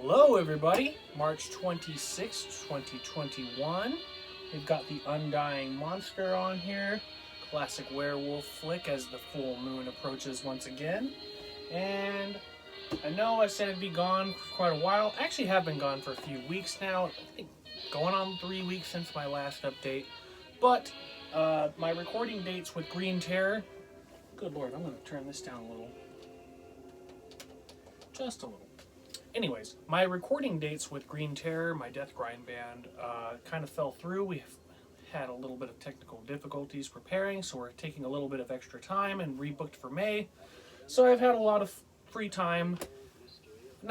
Hello everybody, March 26th, 2021. We've got the Undying Monster on here, classic werewolf flick as the full moon approaches once again. And I know I said I'd be gone for quite a while. I actually have been gone for a few weeks now, I think going on 3 weeks since my last update. But my recording dates with Green Terror, good lord, I'm going to turn this down a little. Just a little. Anyways, my recording dates with Green Terror, my Death Grind band, kind of fell through. We've had a little bit of technical difficulties preparing, so we're taking a little bit of extra time and rebooked for May. So I've had a lot of free time.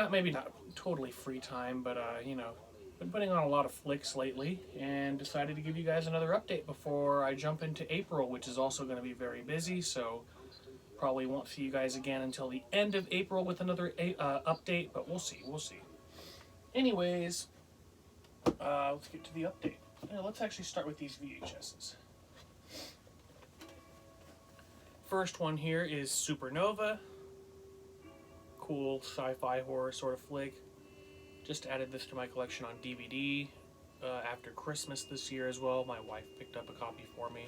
Maybe not totally free time, but, been putting on a lot of flicks lately and decided to give you guys another update before I jump into April, which is also going to be very busy, so probably won't see you guys again until the end of April with another update, but we'll see. Anyways, let's get to the update. Let's actually start with these VHSs. First one here is Supernova. Cool sci-fi horror sort of flick. Just added this to my collection on DVD after Christmas this year as well. My wife picked up a copy for me.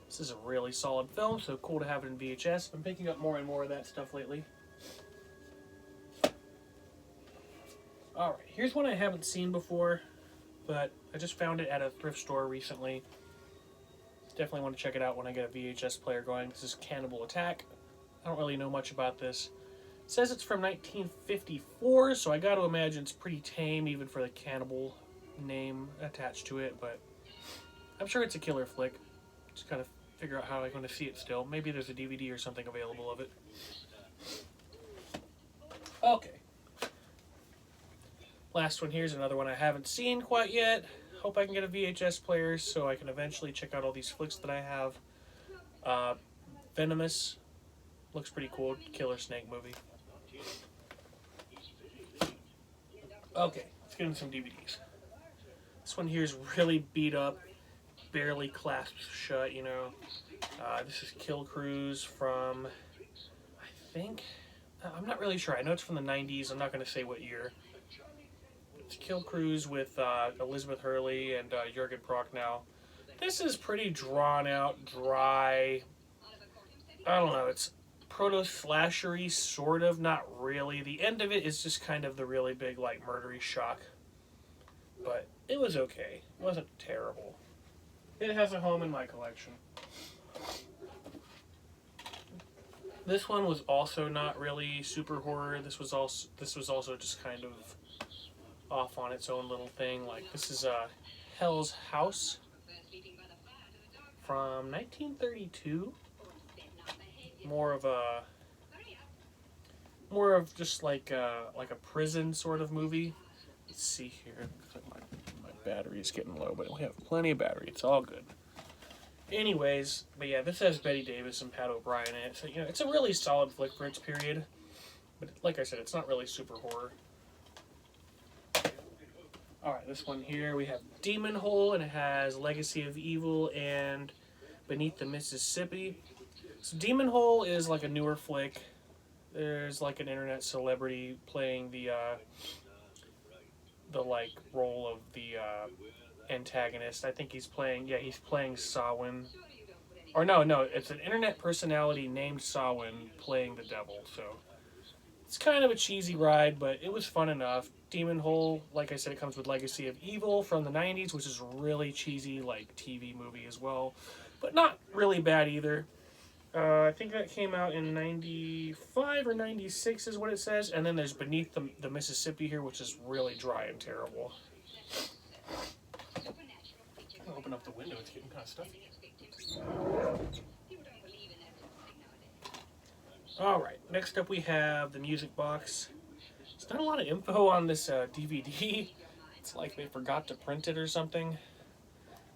This is a really solid film, so cool to have it in VHS. Been picking up more and more of that stuff lately. Alright, here's one I haven't seen before, but I just found it at a thrift store recently. Definitely want to check it out when I get a VHS player going. This is Cannibal Attack. I don't really know much about this. It says it's from 1954, so I gotta imagine it's pretty tame even for the cannibal name attached to it, but I'm sure it's a killer flick. Just kind of figure out how I'm going to see it still. Maybe there's a DVD or something available of it. Okay. Last one here is another one I haven't seen quite yet. Hope I can get a VHS player so I can eventually check out all these flicks that I have. Venomous. Looks pretty cool. Killer snake movie. Okay, let's get into some DVDs. This one here is really beat up. Barely clasps shut, This is Kill Cruise from, I think, I'm not really sure. I know it's from the 90s. I'm not going to say what year. It's Kill Cruise with Elizabeth Hurley and Jürgen Prochnow. This is pretty drawn out, dry. I don't know. It's proto-slashery, sort of. Not really. The end of it is just kind of the really big, murdery shock. But it was okay. It wasn't terrible. It has a home in my collection. This one was also not really super horror. This was also just kind of off on its own little thing. This is Hell's House from 1932. More of just like a prison sort of movie. Let's see here. Battery's getting low, but we have plenty of battery. It's all good. Anyways, but yeah, this has Betty Davis and Pat O'Brien in it. So, it's a really solid flick for its period. But like I said, it's not really super horror. Alright, this one here, we have Demon Hole, and it has Legacy of Evil and Beneath the Mississippi. So Demon Hole is like a newer flick. There's an internet celebrity playing the role of the antagonist. I think he's playing Samhain. Or no, it's an internet personality named Samhain playing the devil, so it's kind of a cheesy ride, but it was fun enough. Demon Hole, like I said, it comes with Legacy of Evil from the 90s, which is a really cheesy, TV movie as well, but not really bad either. I think that came out in 95 or 96 is what it says. And then there's Beneath the Mississippi here, which is really dry and terrible. I'm gonna open up the window. It's getting kind of stuffy. Alright, next up we have the music box. There's not a lot of info on this DVD. It's like they forgot to print it or something.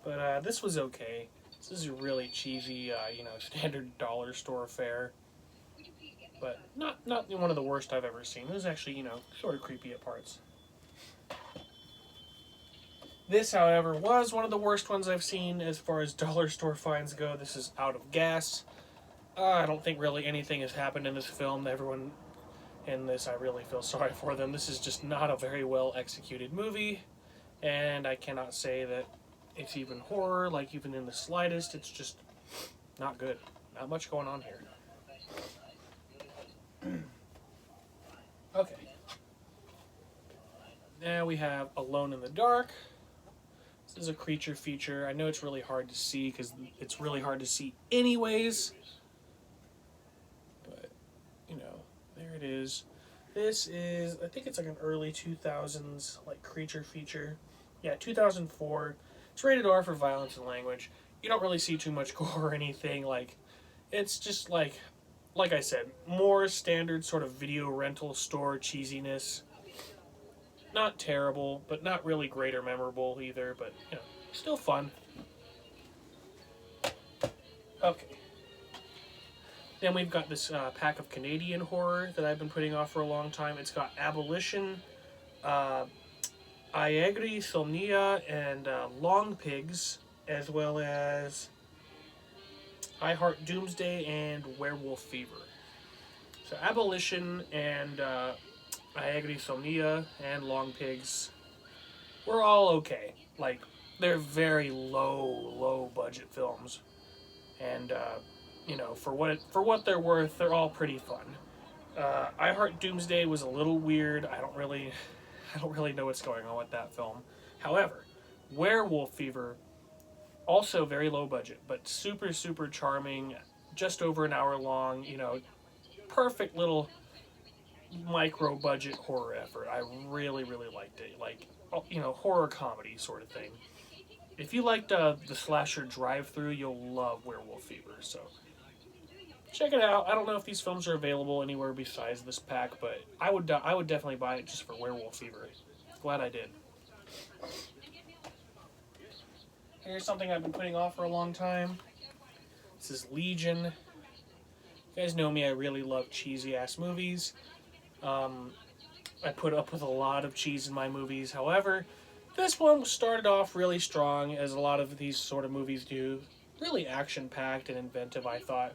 But this was okay. This is a really cheesy, standard dollar store fare. But not one of the worst I've ever seen. It was actually, sort of creepy at parts. This, however, was one of the worst ones I've seen as far as dollar store finds go. This is Out of Gas. I don't think really anything has happened in this film. Everyone in this. I really feel sorry for them. This is just not a very well executed movie, and I cannot say that it's even horror, like even in the slightest. It's just not good. Not much going on here. Okay. Now we have Alone in the Dark. This is a creature feature. I know it's really hard to see because it's really hard to see anyways. But, you know, there it is. This is, I think it's like an early 2000s like creature feature. Yeah, 2004. It's rated R for violence and language. You don't really see too much gore or anything. Like, it's just like I said, more standard sort of video rental store cheesiness. Not terrible, but not really great or memorable either, but, you know, still fun. Okay. Then we've got this pack of Canadian horror that I've been putting off for a long time. It's got Abolition, Aegri, Somnia, and Long Pigs, as well as I Heart Doomsday and Werewolf Fever. So Abolition and Aegri, Somnia, and Long Pigs were all okay. Like, they're very low budget films, and you know, for what they're worth, they're all pretty fun. I Heart Doomsday was a little weird. I don't really know what's going on with that film. However, Werewolf Fever, also very low budget, but super, super charming, just over an hour long, you know, perfect little micro budget horror effort. I really, really liked it. Like, you know, horror comedy sort of thing. If you liked the slasher drive-through, you'll love Werewolf Fever, so check it out. I don't know if these films are available anywhere besides this pack, but I would definitely buy it just for Werewolf Fever. Glad I did. Here's something I've been putting off for a long time. This is Legion. You guys know me, I really love cheesy-ass movies. I put up with a lot of cheese in my movies. However, this one started off really strong, as a lot of these sort of movies do. Really action-packed and inventive, I thought.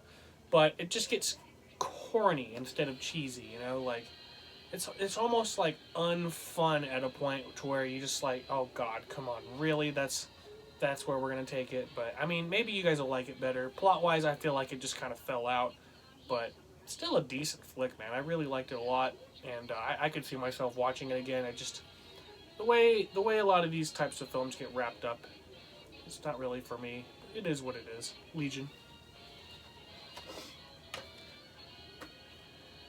But it just gets corny instead of cheesy, you know? Like, it's almost like unfun at a point to where you just like, oh god, come on, really? That's where we're gonna take it. But I mean, maybe you guys will like it better. Plot wise, I feel like it just kind of fell out, but it's still a decent flick, man. I really liked it a lot, and I could see myself watching it again. I just the way a lot of these types of films get wrapped up, it's not really for me. It is what it is. Legion.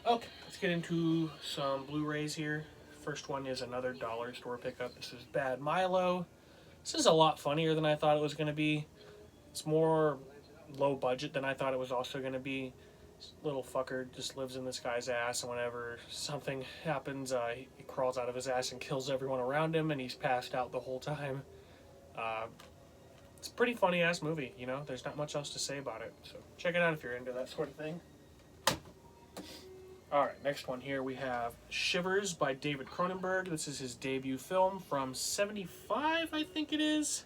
Okay, let's get into some Blu-rays here. First one is another dollar store pickup. This is Bad Milo. This is a lot funnier than I thought it was going to be. It's more low budget than I thought it was also going to be. This little fucker just lives in this guy's ass, and whenever something happens, he crawls out of his ass and kills everyone around him, and he's passed out the whole time. It's a pretty funny-ass movie, you know? There's not much else to say about it. So check it out if you're into that sort of thing. Alright, next one here we have Shivers by David Cronenberg. This is his debut film from 75, I think it is.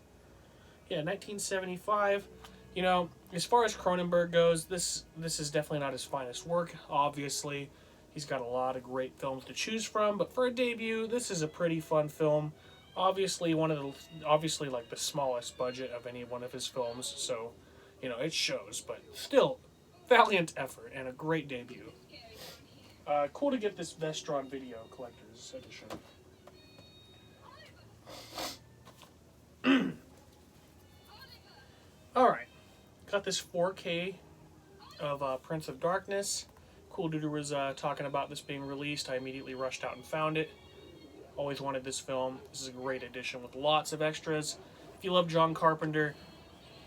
Yeah, 1975. You know, as far as Cronenberg goes, this is definitely not his finest work, obviously. He's got a lot of great films to choose from, but for a debut, this is a pretty fun film. Obviously like the smallest budget of any one of his films, so, you know, it shows, but still, valiant effort and a great debut. Cool to get this Vestron Video Collector's Edition. Alright, got this 4K of Prince of Darkness. Cool Dude was talking about this being released. I immediately rushed out and found it. Always wanted this film. This is a great edition with lots of extras. If you love John Carpenter,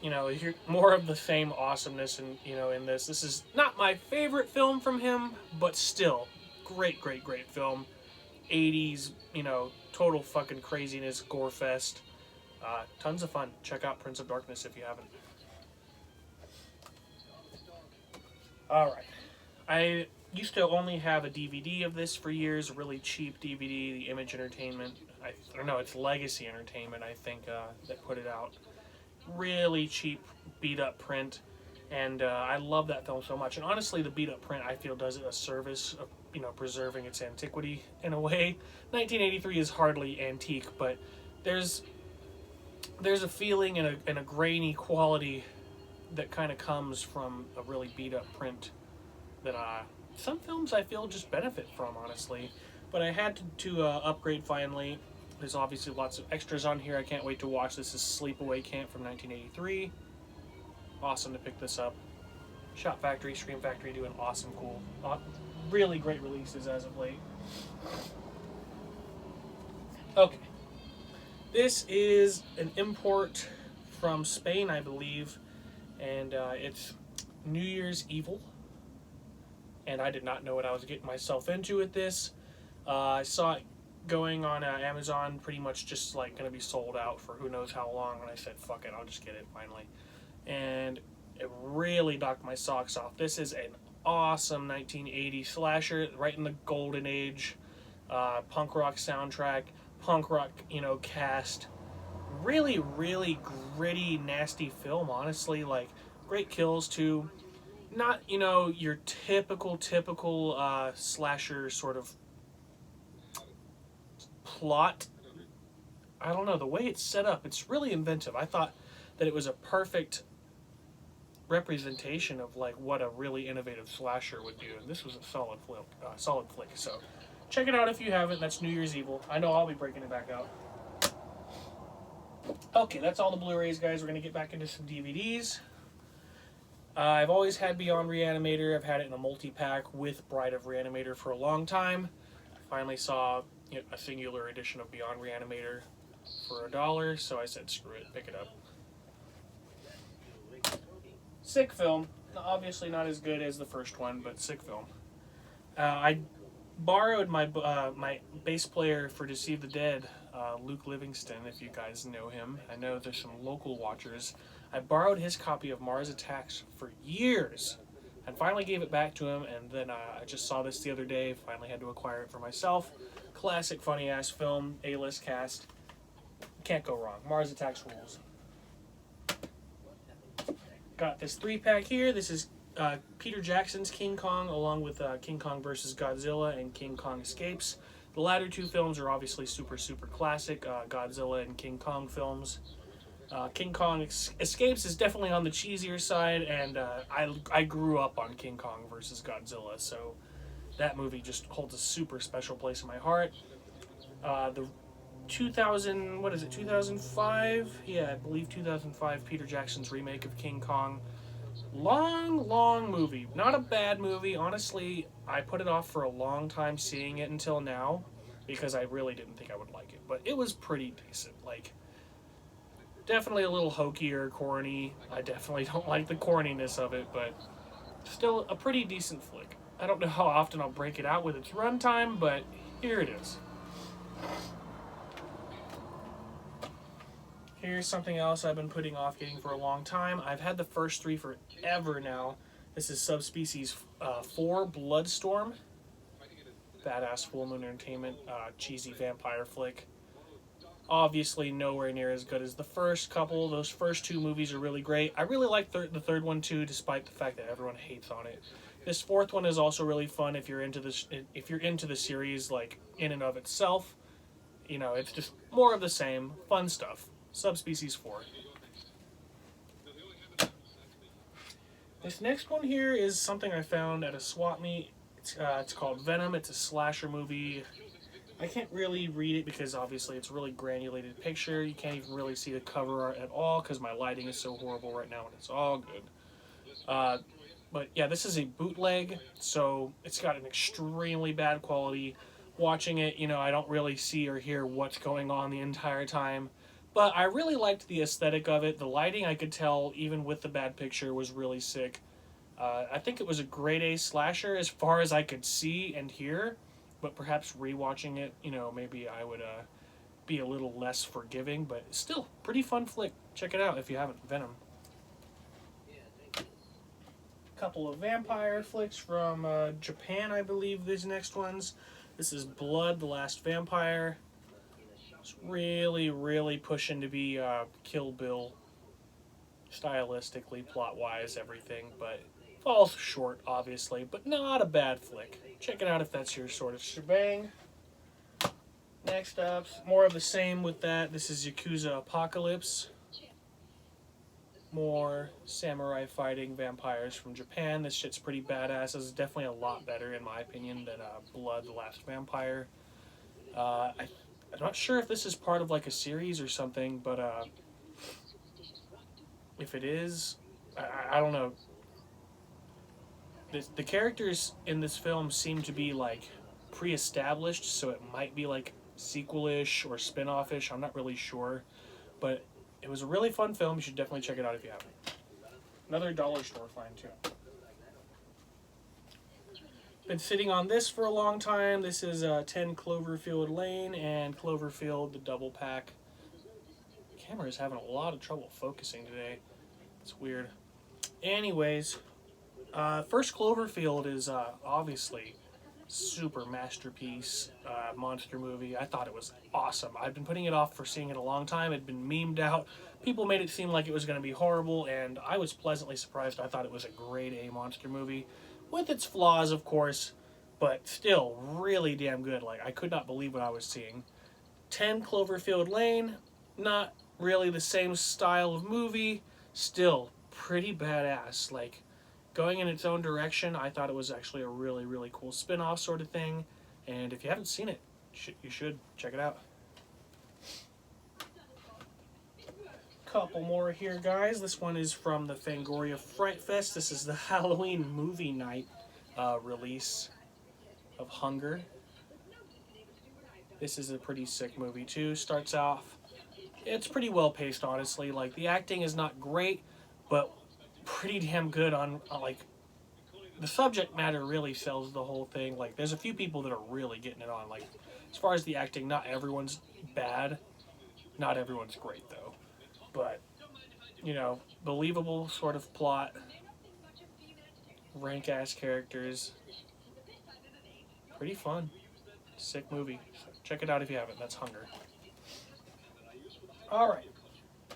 you know, you hear more of the same awesomeness in this. This is not my favorite film from him, but still, great film. 80s, you know, total fucking craziness, gore fest. Tons of fun. Check out Prince of Darkness if you haven't. Alright. I used to only have a DVD of this for years, a really cheap DVD, the Image Entertainment. I don't know, it's Legacy Entertainment, I think, that put it out. Really cheap, beat-up print, and I love that film so much. And honestly, the beat-up print, I feel, does it a service you know, preserving its antiquity in a way. 1983 is hardly antique, but there's a feeling and a grainy quality that kind of comes from a really beat up print that some films I feel just benefit from, honestly. But I had to upgrade finally. There's obviously lots of extras on here. I can't wait to watch. This is Sleepaway Camp from 1983. Awesome to pick this up. Shot Factory, Scream Factory doing awesome, cool, really great releases as of late. Okay. This is an import from Spain, I believe, and it's New Year's Evil. And I did not know what I was getting myself into with this. I saw it going on Amazon, pretty much just like going to be sold out for who knows how long, and I said, fuck it, I'll just get it finally. And it really knocked my socks off. This is an awesome 1980 slasher, right in the golden age. Punk rock soundtrack, punk rock, you know, cast. Really, really gritty, nasty film, honestly. Like, great kills, too. Not, you know, your typical slasher sort of plot. I don't know, the way it's set up, it's really inventive. I thought that it was a perfect representation of like what a really innovative slasher would do, and this was a solid flick. So check it out if you haven't. That's New Year's Evil. I know I'll be breaking it back out. Okay, that's all the Blu-rays, guys. We're gonna get back into some DVDs. I've always had Beyond Reanimator. I've had it in a multi-pack with Bride of Reanimator for a long time. I finally saw a singular edition of Beyond Reanimator for $1, so I said screw it, pick it up. Sick film. Obviously not as good as the first one, but sick film. I borrowed my bass player for Deceive the Dead, Luke Livingston, if you guys know him. I know there's some local watchers. I borrowed his copy of Mars Attacks for years and finally gave it back to him, and then I just saw this the other day, finally had to acquire it for myself. Classic funny-ass film, A-list cast. Can't go wrong. Mars Attacks rules. Got this 3-pack here. This is Peter Jackson's King Kong, along with King Kong vs. Godzilla and King Kong Escapes. The latter two films are obviously super classic Godzilla and King Kong films. King Kong Escapes is definitely on the cheesier side, and I grew up on King Kong vs. Godzilla, so that movie just holds a super special place in my heart. The 2005? Yeah, I believe 2005, Peter Jackson's remake of King Kong. Long movie. Not a bad movie. Honestly, I put it off for a long time seeing it until now, because I really didn't think I would like it. But it was pretty decent. Like, definitely a little hokey or corny. I definitely don't like the corniness of it, but still a pretty decent flick. I don't know how often I'll break it out with its runtime, but here it is. Here's something else I've been putting off getting for a long time. I've had the first 3 forever now. This is Subspecies 4, Bloodstorm. Badass Full Moon Entertainment, cheesy vampire flick. Obviously nowhere near as good as the first couple. Those first 2 movies are really great. I really like the third one too, despite the fact that everyone hates on it. This 4th one is also really fun if you're into this. If you're into the series, like in and of itself, you know, it's just more of the same fun stuff. Subspecies 4. This next one here is something I found at a swap meet. It's called Venom. It's a slasher movie. I can't really read it because obviously it's a really granulated picture. You can't even really see the cover art at all because my lighting is so horrible right now, and it's all good. But yeah, this is a bootleg, so it's got an extremely bad quality. Watching it, you know, I don't really see or hear what's going on the entire time. But I really liked the aesthetic of it. The lighting, I could tell, even with the bad picture, was really sick. I think it was a grade A slasher as far as I could see and hear. But perhaps rewatching it, you know, maybe I would be a little less forgiving. But still, pretty fun flick. Check it out if you haven't. Venom. Couple of vampire flicks from Japan, I believe, these next ones. This is Blood, the Last Vampire. It's really pushing to be Kill Bill, stylistically, plot-wise, everything, but Falls short, obviously, but not a bad flick. Check it out if that's your sort of shebang. Next up, more of the same with that. This is Yakuza Apocalypse. More samurai fighting vampires from Japan. This shit's pretty badass. This is definitely a lot better, in my opinion, than Blood, the Last Vampire. I'm not sure if this is part of like a series or something, but if it is, I don't know. The characters in this film seem to be like pre-established, so it might be like sequel-ish or spin-off-ish. I'm not really sure, but it was a really fun film. You should definitely check it out if you haven't. Another dollar store find too. Been sitting on this for a long time. This is 10 Cloverfield Lane and Cloverfield, the double pack. The camera is having a lot of trouble focusing today. It's weird. Anyways, first Cloverfield is obviously super masterpiece monster movie. I thought it was awesome. I've been putting it off for seeing it a long time. It'd been memed out. People made it seem like it was going to be horrible, and I was pleasantly surprised. I thought it was a grade A monster movie, with its flaws, of course, but still really damn good. Like, I could not believe what I was seeing. 10 Cloverfield Lane, not really the same style of movie, still pretty badass. Like, going in its own direction, I thought it was actually a really, really cool spin-off sort of thing. And if you haven't seen it, you should check it out. Couple more here, guys. This one is from the Fangoria Fright Fest. This is the Halloween movie night release of Hunger. This is a pretty sick movie too. Starts off, it's pretty well paced, honestly. Like, the acting is not great, but pretty damn good on like, the subject matter really sells the whole thing. Like, there's a few people that are really getting it on. Like, as far as the acting, not everyone's bad, not everyone's great though, but you know, believable sort of plot, rank ass characters, pretty fun, sick movie. So check it out if you haven't. That's Hunger. All right.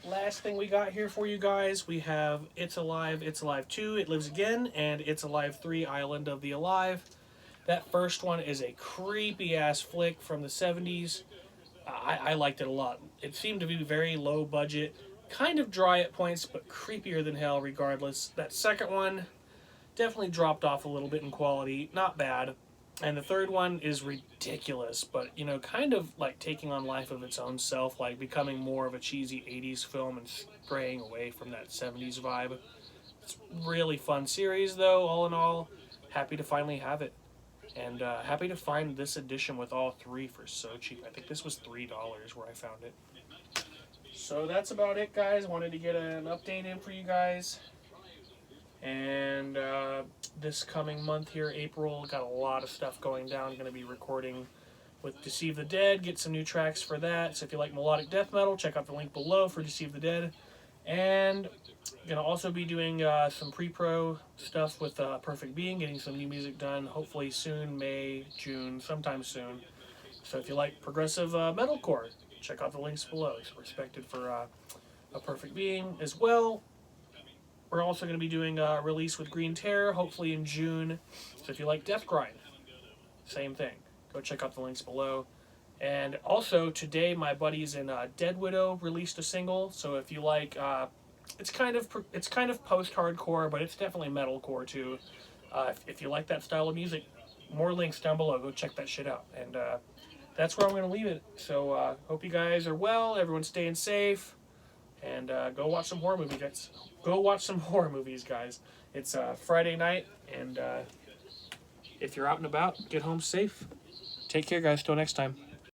Last thing we got here for you guys, we have It's Alive 2, It Lives Again, and It's Alive 3, Island of the Alive. That first one is a creepy-ass flick from the 70s. I liked it a lot. It seemed to be very low budget, kind of dry at points, but creepier than hell regardless. That second one definitely dropped off a little bit in quality, not bad. And the third one is ridiculous, but, you know, kind of like taking on life of its own self, like becoming more of a cheesy 80s film and straying away from that 70s vibe. It's a really fun series, though, all in all. Happy to finally have it. And happy to find this edition with all three for so cheap. I think this was $3 where I found it. So that's about it, guys. Wanted to get an update in for you guys. And this coming month here, April, got a lot of stuff going down. Going to be recording with Deceive the Dead, get some new tracks for that. So if you like melodic death metal, check out the link below for Deceive the Dead. And going to also be doing some pre-pro stuff with Perfect Being, getting some new music done, hopefully soon, May, June, sometime soon. So if you like progressive metalcore, check out the links below. It's respected for a Perfect Being as well. We're also going to be doing a release with Green Terror, hopefully in June. So if you like Death Grind, same thing. Go check out the links below. And also, today my buddies in Deadwidow released a single. So if you like, it's kind of post-hardcore, but it's definitely metalcore too. If you like that style of music, more links down below. Go check that shit out. And that's where I'm going to leave it. So hope you guys are well. Everyone's staying safe. And go watch some horror movies, guys. Go watch some horror movies, guys. It's Friday night, and if you're out and about, get home safe. Take care, guys. Till next time.